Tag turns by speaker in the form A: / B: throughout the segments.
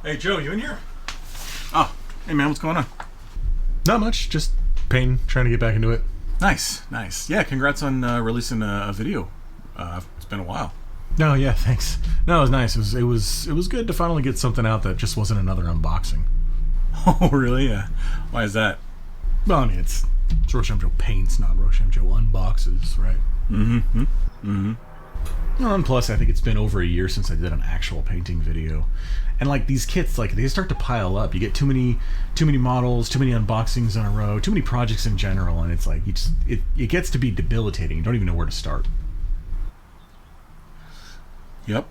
A: Hey, Joe, you in here?
B: Oh, hey man, what's going on?
A: Not much, just painting, trying to get back into it.
B: Nice. Yeah, congrats on releasing a video. It's been a while.
A: No, yeah, thanks. No, it was nice. It was good to finally get something out that just wasn't another unboxing.
B: Oh, really? Yeah. Why is that?
A: Well, I mean, it's Rochem Joe paints, not Rochem Joe unboxes, right?
B: Mm-hmm.
A: Well, and plus, I think it's been over a year since I did an actual painting video. And like these kits, like they start to pile up. You get too many models, too many unboxings in a row, too many projects in general, and it's like it gets to be debilitating. You don't even know where to start.
B: Yep.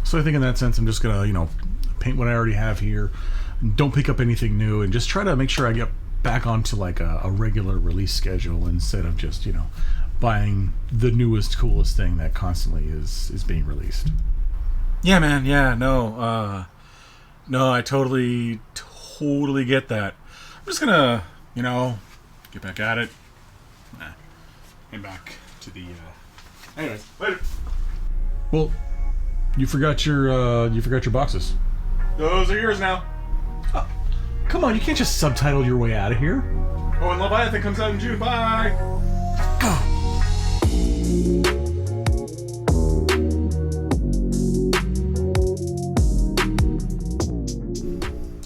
A: So I think in that sense, I'm just gonna, paint what I already have here. Don't pick up anything new, and just try to make sure I get back onto like a regular release schedule instead of just, buying the newest, coolest thing that constantly is being released.
B: Yeah, man. Yeah, no, I totally get that. I'm just gonna, get back at it. Head back to the. Anyways, later.
A: Well, you forgot your boxes.
B: Those are yours now.
A: Come on, you can't just subtitle your way out of here.
B: Oh, and Leviathan comes out in June. Bye.
A: Go.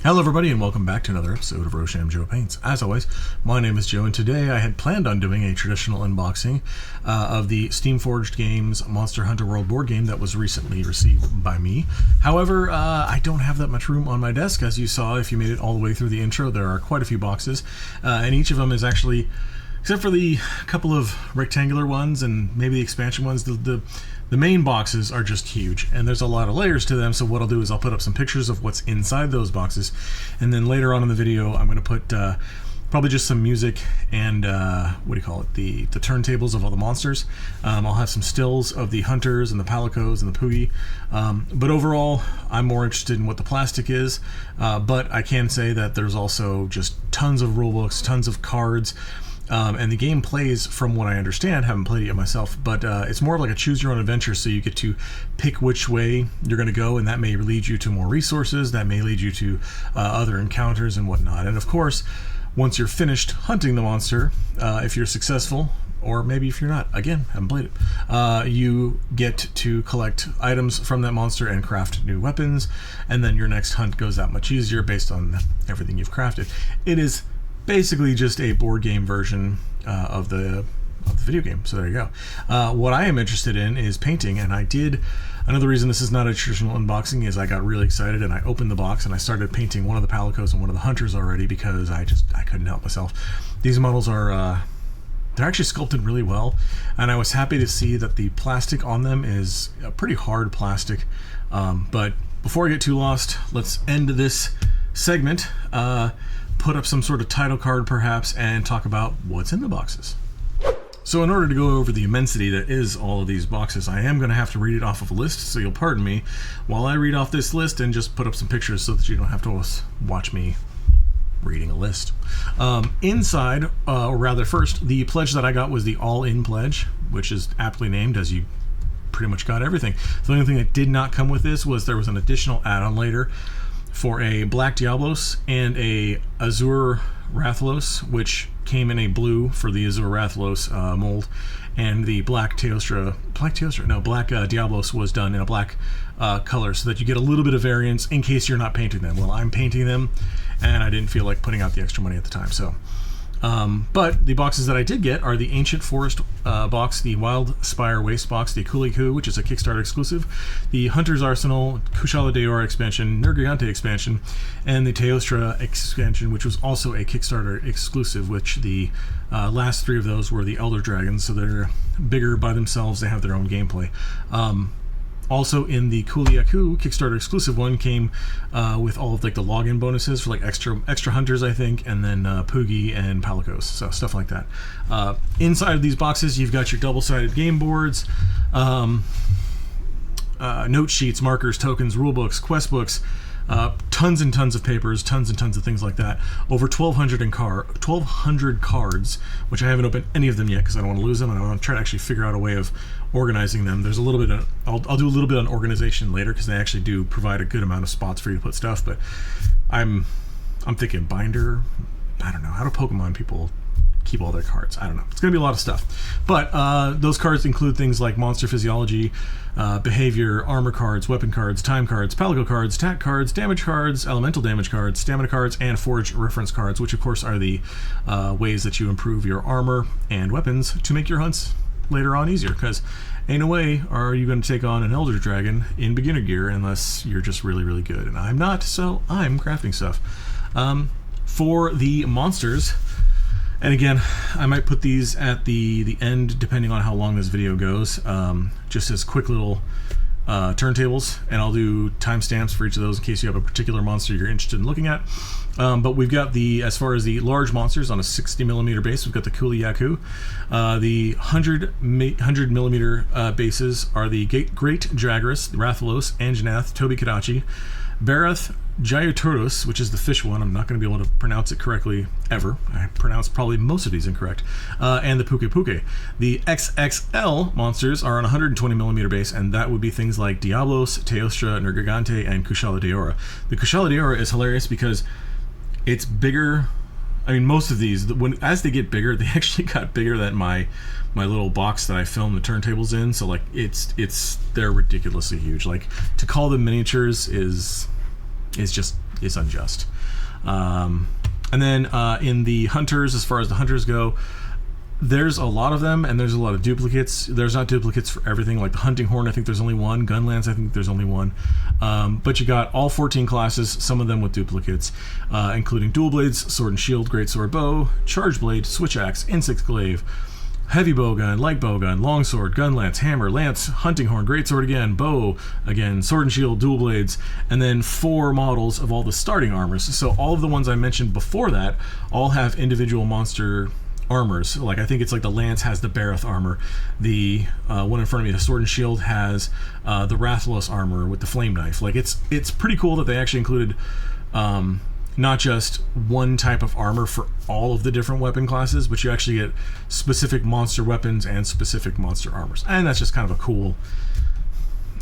A: Hello everybody and welcome back to another episode of Rochem Joe Paints. As always, my name is Joe and today I had planned on doing a traditional unboxing of the Steamforged Games Monster Hunter World board game that was recently received by me. However, I don't have that much room on my desk. As you saw, if you made it all the way through the intro, there are quite a few boxes, and each of them is actually, except for the couple of rectangular ones and maybe the expansion ones, the main boxes are just huge, and there's a lot of layers to them. So what I'll do is I'll put up some pictures of what's inside those boxes, and then later on in the video I'm going to put probably just some music and the turntables of all the monsters. I'll have some stills of the hunters and the palicos and the Pookie, but overall I'm more interested in what the plastic is, but I can say that there's also just tons of rulebooks, tons of cards. And the game plays, from what I understand, haven't played it yet myself, but it's more of like a choose-your-own-adventure, so you get to pick which way you're going to go, and that may lead you to more resources, that may lead you to other encounters and whatnot. And of course, once you're finished hunting the monster, if you're successful, or maybe if you're not, again, haven't played it, you get to collect items from that monster and craft new weapons, and then your next hunt goes that much easier based on everything you've crafted. It is basically just a board game version of the video game. So there you go. What I am interested in is painting, and another reason this is not a traditional unboxing is I got really excited and I opened the box and I started painting one of the palicos and one of the hunters already because I couldn't help myself. These models are they're actually sculpted really well, and I was happy to see that the plastic on them is a pretty hard plastic. But before I get too lost, let's end this segment. Put up some sort of title card perhaps and talk about what's in the boxes. So in order to go over the immensity that is all of these boxes, I am going to have to read it off of a list, so you'll pardon me while I read off this list and just put up some pictures so that you don't have to watch me reading a list. Inside, or rather first, the pledge that I got was the all-in pledge, which is aptly named as you pretty much got everything. The only thing that did not come with this was there was an additional add-on later for a black Diablos and a Azure Rathalos, which came in a blue for the Azure Rathalos mold, and the black Diablos was done in a black color so that you get a little bit of variance in case you're not painting them. Well, I'm painting them, and I didn't feel like putting out the extra money at the time, so. But the boxes that I did get are the Ancient Forest box, the Wild Spire Waste box, the Kula-Ya-Ku, which is a Kickstarter exclusive, the Hunter's Arsenal, Kushala Daora expansion, Nergigante expansion, and the Teostra expansion, which was also a Kickstarter exclusive, which the last three of those were the Elder Dragons, so they're bigger by themselves, they have their own gameplay. Also in the Kula-Ya-Ku Kickstarter exclusive one came with all of like the login bonuses for like extra hunters, I think, and then Pookie and palicos, so stuff like that. Inside of these boxes, you've got your double-sided game boards, note sheets, markers, tokens, rule books, quest books, tons and tons of papers, tons and tons of things like that. Over 1,200 cards, which I haven't opened any of them yet because I don't want to lose them, and I want to try to actually figure out a way of organizing them. There's a little bit of, I'll do a little bit on organization later because they actually do provide a good amount of spots for you to put stuff. But I'm thinking binder. I don't know, how do Pokemon people keep all their cards? I don't know. It's going to be a lot of stuff. But those cards include things like monster physiology, behavior, armor cards, weapon cards, time cards, palico cards, attack cards, damage cards, elemental damage cards, stamina cards, and forge reference cards, which of course are the ways that you improve your armor and weapons to make your hunts later on easier, because ain't no way are you going to take on an elder dragon in beginner gear unless you're just really, really good. And I'm not, so I'm crafting stuff. For the monsters, and again, I might put these at the end depending on how long this video goes, just as quick little turntables, and I'll do timestamps for each of those in case you have a particular monster you're interested in looking at. But we've got as far as the large monsters on a 60 millimeter base, we've got the Kula-Ya-Ku. The 100 millimeter bases are the Great Jagras, Rathalos, Anjanath, Tobi-Kadachi, Barroth, Jyuratodus, which is the fish one. I'm not going to be able to pronounce it correctly ever. I pronounce probably most of these incorrect. And the Pukei-Pukei. The XXL monsters are on 120 millimeter base, and that would be things like Diablos, Teostra, Nergigante, and Kushala Daora. The Kushala Daora is hilarious because it's bigger. I mean, most of these, as they get bigger, they actually got bigger than my little box that I filmed the turntables in. So like they're ridiculously huge. Like, to call them miniatures is unjust. And then in the hunters, as far as the hunters go, there's a lot of them, and there's a lot of duplicates. There's not duplicates for everything. Like the hunting horn, I think there's only one. Gunlance, I think there's only one. But you got all 14 classes, some of them with duplicates, including dual blades, sword and shield, great sword, bow, charge blade, switch axe, insect glaive, heavy bowgun, light bowgun, longsword, gun lance, hammer, lance, hunting horn, greatsword again, bow again, sword and shield, dual blades, and then 4 models of all the starting armors. So all of the ones I mentioned before that all have individual monster armors. Like, I think it's like the lance has the Barroth armor, the one in front of me, the sword and shield, has the Rathalos armor with the flame knife. Like, it's pretty cool that they actually included not just one type of armor for all of the different weapon classes, but you actually get specific monster weapons and specific monster armors. And that's just kind of a cool,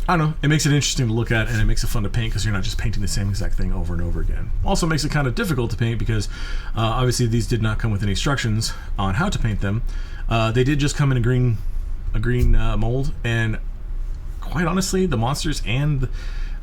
A: I don't know, it makes it interesting to look at, and it makes it fun to paint because you're not just painting the same exact thing over and over again. Also makes it kind of difficult to paint because obviously these did not come with any instructions on how to paint them. They did just come in a green mold, and quite honestly, the monsters and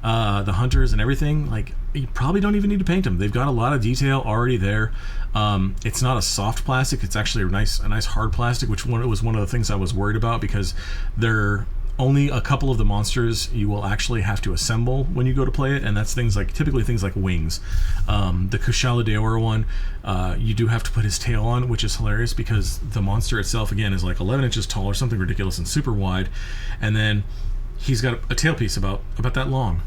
A: the hunters and everything, like, you probably don't even need to paint them. They've got a lot of detail already there. It's not a soft plastic, it's actually a nice hard plastic, which was one of the things I was worried about, because they're only a couple of the monsters you will actually have to assemble when you go to play it, and that's typically things like wings. The Kushala Daora one, you do have to put his tail on, which is hilarious because the monster itself, again, is like 11 inches tall or something ridiculous and super wide, and then he's got a tailpiece about that long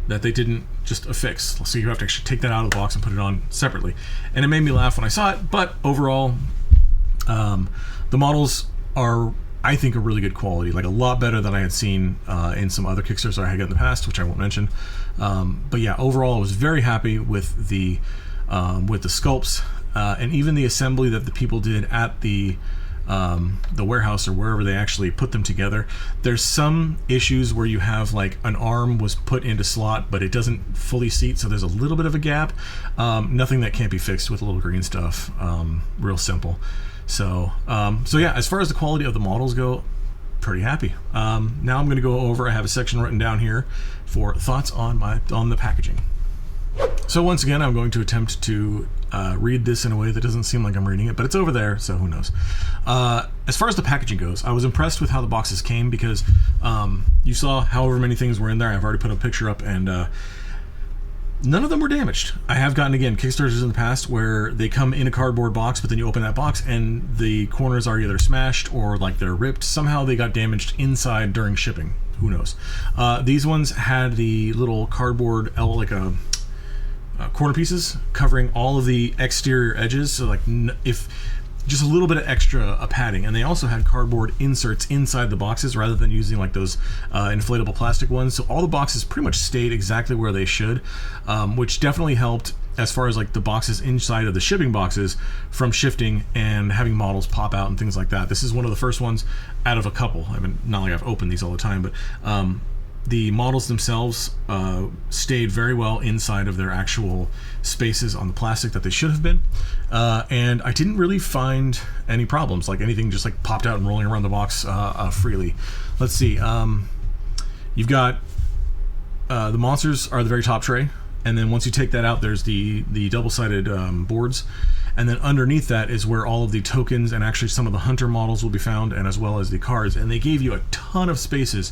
A: that they didn't just affix, so you have to actually take that out of the box and put it on separately. And it made me laugh when I saw it, but overall, the models are, I think, a really good quality, like a lot better than I had seen in some other Kickstarters I had got in the past, which I won't mention. But yeah, overall, I was very happy with the sculpts and even the assembly that the people did at the warehouse or wherever they actually put them together. There's some issues where you have, like, an arm was put into slot, but it doesn't fully seat, so there's a little bit of a gap. Nothing that can't be fixed with a little green stuff. Real simple. So yeah, as far as the quality of the models go, pretty happy. Now I'm going to go over, I have a section written down here for thoughts on the packaging. So once again, I'm going to attempt to read this in a way that doesn't seem like I'm reading it, but it's over there, so who knows. As far as the packaging goes, I was impressed with how the boxes came because you saw however many things were in there. I've already put a picture up, and none of them were damaged. I have gotten, again, Kickstarters in the past where they come in a cardboard box, but then you open that box and the corners are either smashed or, like, they're ripped. Somehow they got damaged inside during shipping. Who knows? These ones had the little cardboard, like a corner pieces covering all of the exterior edges. So, like, if just a little bit of extra padding, and they also had cardboard inserts inside the boxes rather than using like those inflatable plastic ones. So all the boxes pretty much stayed exactly where they should, which definitely helped as far as like the boxes inside of the shipping boxes from shifting and having models pop out and things like that. This is one of the first ones out of a couple. I mean, not like I've opened these all the time, but the models themselves stayed very well inside of their actual spaces on the plastic that they should have been, and I didn't really find any problems, like anything just like popped out and rolling around the box freely. Let's see, you've got the monsters are the very top tray, and then once you take that out, there's the double-sided boards, and then underneath that is where all of the tokens and actually some of the hunter models will be found, and as well as the cards. And they gave you a ton of spaces,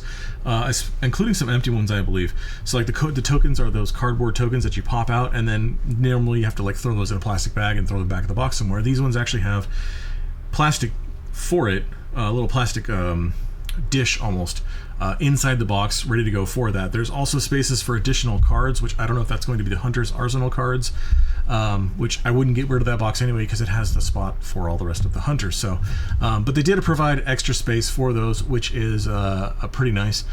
A: including some empty ones, I believe. So like the tokens are those cardboard tokens that you pop out, and then normally you have to like throw those in a plastic bag and throw them back in the box somewhere. These ones actually have plastic for it, a little plastic dish almost inside the box, ready to go for that. There's also spaces for additional cards, which I don't know if that's going to be the Hunter's Arsenal cards, which I wouldn't get rid of that box anyway because it has the spot for all the rest of the Hunters. So, but they did provide extra space for those, which is a pretty nice.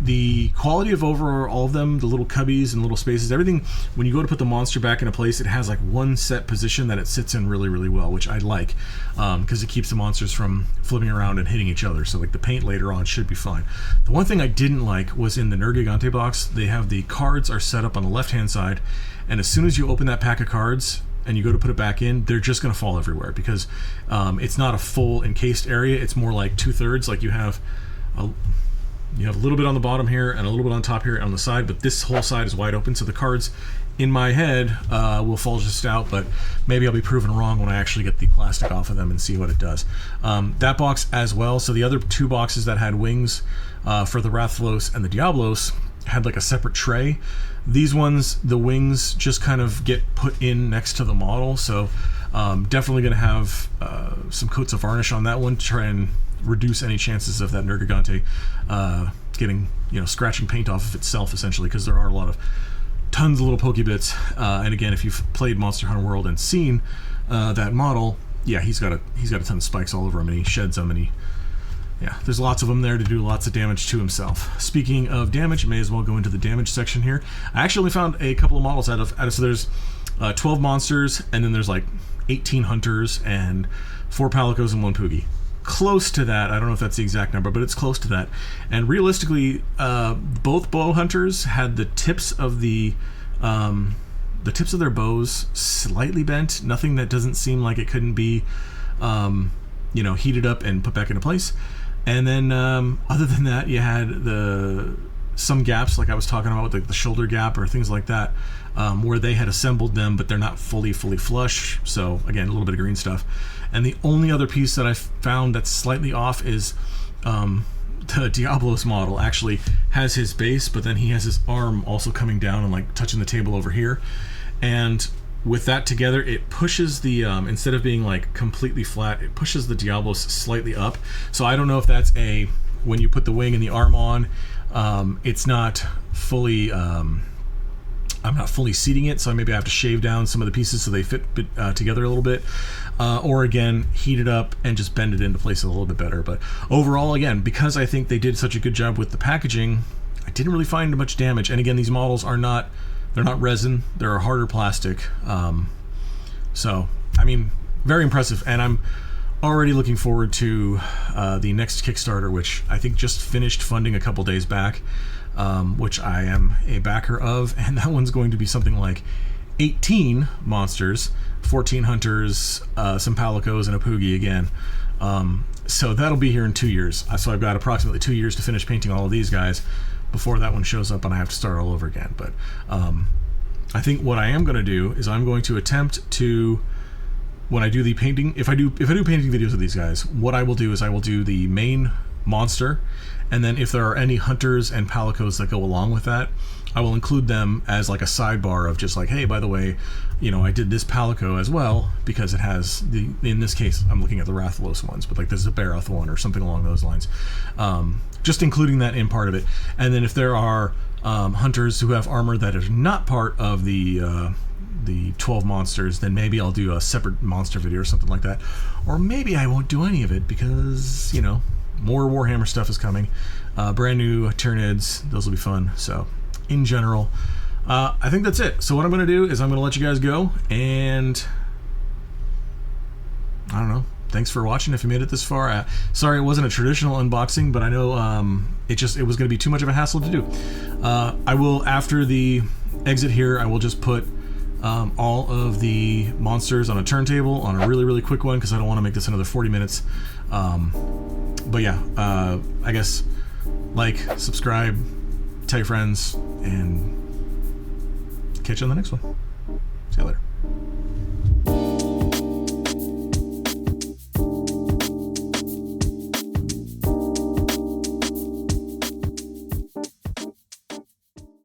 A: The quality of overall all of them, the little cubbies and little spaces, everything, when you go to put the monster back into place, it has like one set position that it sits in really, really well, which I like because it keeps the monsters from flipping around and hitting each other. So like the paint later on should be fine. The one thing I didn't like was in the Nergigante box, they have the cards are set up on the left-hand side, and as soon as you open that pack of cards and you go to put it back in, they're just going to fall everywhere because it's not a full encased area. It's more like 2/3, like you have a little bit on the bottom here and a little bit on top here on the side, but this whole side is wide open, so the cards in my head will fall just out, but maybe I'll be proven wrong when I actually get the plastic off of them and see what it does. That box as well, so the other two boxes that had wings for the Rathalos and the Diablos had like a separate tray. These ones, the wings just kind of get put in next to the model, so definitely going to have some coats of varnish on that one to try and reduce any chances of that Nergigante getting, scratching paint off of itself, essentially, because there are a lot of tons of little pokey bits. And again, if you've played Monster Hunter World and seen that model, yeah, he's got a ton of spikes all over him, and he sheds them, and there's lots of them there to do lots of damage to himself. Speaking of damage, may as well go into the damage section here. I actually only found a couple of models out of so there's 12 monsters, and then there's like 18 hunters and 4 palicos and 1 Pookie. Close to that. I don't know if that's the exact number, but it's close to that. And realistically, both bow hunters had the tips of their bows slightly bent. Nothing that doesn't seem like it couldn't be, heated up and put back into place. And then, other than that, you had some gaps, like I was talking about, with the shoulder gap or things like that, where they had assembled them, but they're not fully flush. So again, a little bit of green stuff. And the only other piece that I found that's slightly off is the Diablos model actually has his base, but then he has his arm also coming down and like touching the table over here. And with that together, it pushes the, instead of being like completely flat, it pushes the Diablos slightly up. So I don't know if that's when you put the wing and the arm on, it's not fully, I'm not fully seating it, so maybe I have to shave down some of the pieces so they fit together a little bit, or again, heat it up and just bend it into place a little bit better. But overall, again, because I think they did such a good job with the packaging, I didn't really find much damage. And again, these models they're not resin, they're a harder plastic. So, I mean, very impressive, and I'm already looking forward to the next Kickstarter, which I think just finished funding a couple days back, which I am a backer of, and that one's going to be something like 18 monsters, 14 hunters, some palicos, and a Poogie again. So that'll be here in 2 years. So I've got approximately 2 years to finish painting all of these guys before that one shows up and I have to start all over again. But I think what I am going to do is I'm going to attempt to, when I do the painting, if I do painting videos of these guys, what I will do is I will do the main monster, and then if there are any hunters and palicos that go along with that, I will include them as like a sidebar of just like, hey, by the way, I did this palico as well, because it has in this case, I'm looking at the Rathalos ones, but like this is a Barroth one or something along those lines. Just including that in part of it. And then if there are hunters who have armor that is not part of the the 12 monsters, then maybe I'll do a separate monster video or something like that. Or maybe I won't do any of it because, you know, more Warhammer stuff is coming. Brand new Tyranids, those will be fun. So, in general, I think that's it. So what I'm going to do is I'm going to let you guys go, and I don't know. Thanks for watching if you made it this far. Sorry it wasn't a traditional unboxing, but I know it was going to be too much of a hassle to do. I will, after the exit here, I will just put all of the monsters on a turntable on a really, really quick one because I don't want to make this another 40 minutes. But yeah, I guess like, subscribe, tell your friends, and catch you on the next one. See you later.